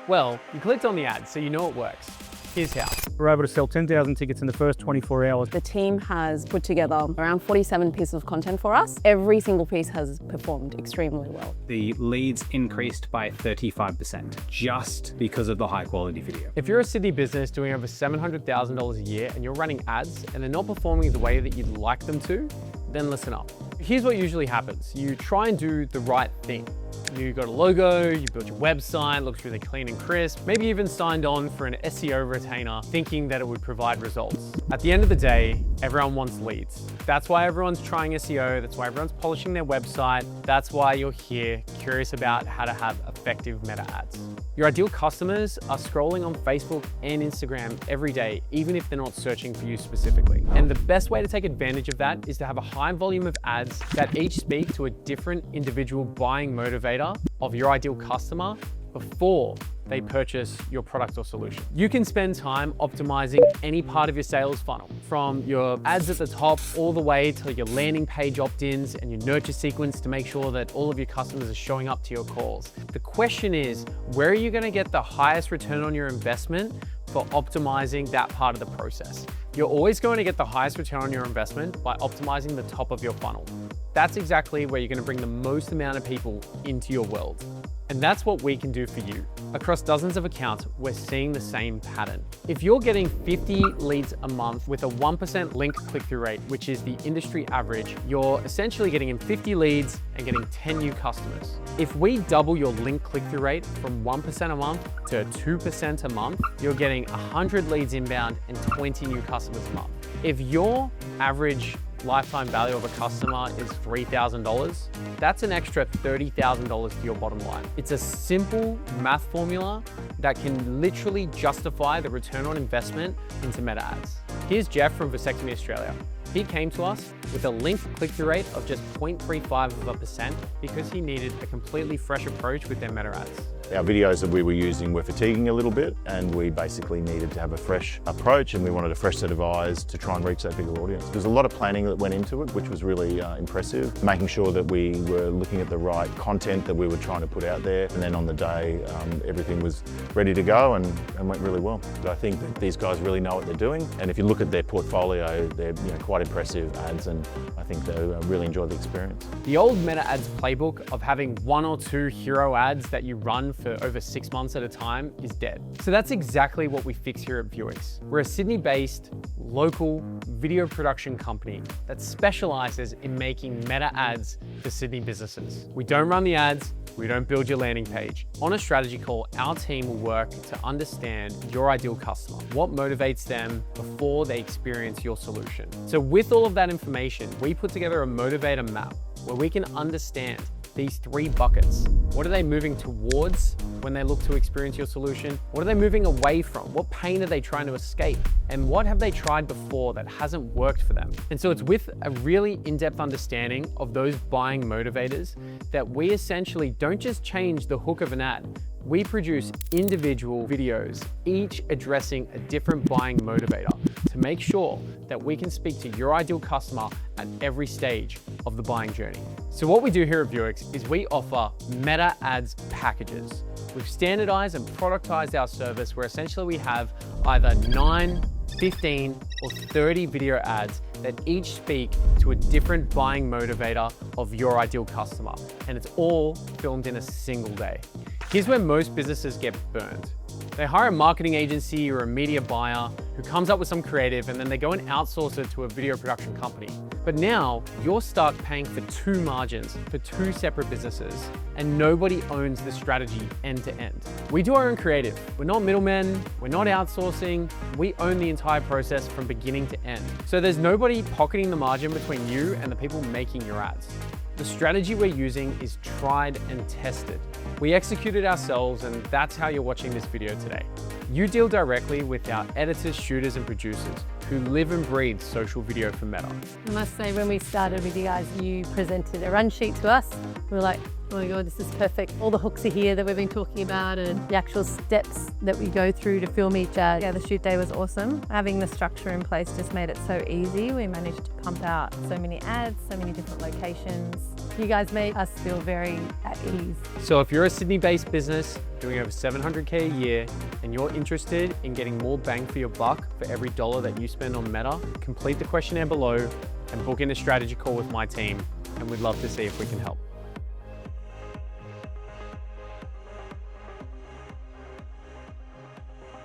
Well, you clicked on the ad, so you know it works. Here's how. We're able to sell 10,000 tickets in the first 24 hours. The team has put together around 47 pieces of content for us. Every single piece has performed extremely well. The leads increased by 35% just because of the high quality video. If you're a Sydney business doing over $700,000 a year and you're running ads and they're not performing the way that you'd like them to, then listen up. Here's what usually happens. You try and do the right thing. You got a logo, you built your website, looks really clean and crisp, maybe even signed on for an SEO retainer thinking that it would provide results. At the end of the day, everyone wants leads. That's why everyone's trying SEO, that's why everyone's polishing their website, that's why you're here, curious about how to have effective meta ads. Your ideal customers are scrolling on Facebook and Instagram every day, even if they're not searching for you specifically. And the best way to take advantage of that is to have a high volume of ads that each speak to a different individual buying motivator of your ideal customer before they purchase your product or solution. You can spend time optimizing any part of your sales funnel, from your ads at the top all the way to your landing page opt-ins and your nurture sequence to make sure that all of your customers are showing up to your calls. The question is, where are you going to get the highest return on your investment for optimizing that part of the process? You're always going to get the highest return on your investment by optimizing the top of your funnel. That's exactly where you're going to bring the most amount of people into your world. And that's what we can do for you. Across dozens of accounts, we're seeing the same pattern. If you're getting 50 leads a month with a 1% link click-through rate, which is the industry average, you're essentially getting in 50 leads and getting 10 new customers. If we double your link click-through rate from 1% a month to 2% a month, you're getting 100 leads inbound and 20 new customers a month. If your average lifetime value of a customer is $3,000, that's an extra $30,000 to your bottom line. It's a simple math formula that can literally justify the return on investment into meta ads. Here's Jeff from Vasectomy Australia. He came to us with a link click-through rate of just 0.35% because he needed a completely fresh approach with their meta ads. Our videos that we were using were fatiguing a little bit, and we basically needed to have a fresh approach, and we wanted a fresh set of eyes to try and reach that bigger audience. There's a lot of planning that went into it, which was really impressive. Making sure that we were looking at the right content that we were trying to put out there, and then on the day, everything was ready to go and went really well. But I think that these guys really know what they're doing, and if you look at their portfolio, they're quite impressive ads, and I think they really enjoyed the experience. The old meta ads playbook of having 1 or 2 hero ads that you run for over 6 months at a time is dead. So that's exactly what we fix here at Viewix. We're a Sydney-based, local video production company that specializes in making meta ads for Sydney businesses. We don't run the ads, we don't build your landing page. On a strategy call, our team will work to understand your ideal customer, what motivates them before they experience your solution. So with all of that information, we put together a motivator map where we can understand these 3 buckets. What are they moving towards when they look to experience your solution? What are they moving away from? What pain are they trying to escape? And what have they tried before that hasn't worked for them? And so it's with a really in-depth understanding of those buying motivators that we essentially don't just change the hook of an ad. We produce individual videos, each addressing a different buying motivator to make sure that we can speak to your ideal customer at every stage of the buying journey. So what we do here at Viewix is we offer meta ads packages. We've standardized and productized our service where essentially we have either 9, 15, or 30 video ads that each speak to a different buying motivator of your ideal customer. And it's all filmed in a single day. Here's where most businesses get burned. They hire a marketing agency or a media buyer who comes up with some creative and then they go and outsource it to a video production company. But now you're stuck paying for 2 margins for 2 separate businesses and nobody owns the strategy end to end. We do our own creative. We're not middlemen, we're not outsourcing, we own the entire process from beginning to end. So there's nobody pocketing the margin between you and the people making your ads. The strategy we're using is tried and tested. We execute it ourselves, and that's how you're watching this video today. You deal directly with our editors, shooters, and producers who live and breathe social video for Meta. I must say, when we started with you guys, you presented a run sheet to us. We were like, oh my God, this is perfect. All the hooks are here that we've been talking about and the actual steps that we go through to film each ad. Yeah, the shoot day was awesome. Having the structure in place just made it so easy. We managed to pump out so many ads, so many different locations. You guys made us feel very at ease. So if you're a Sydney-based business doing over 700K a year and you're interested in getting more bang for your buck for every dollar that you spend on Meta, complete the questionnaire below and book in a strategy call with my team, and we'd love to see if we can help.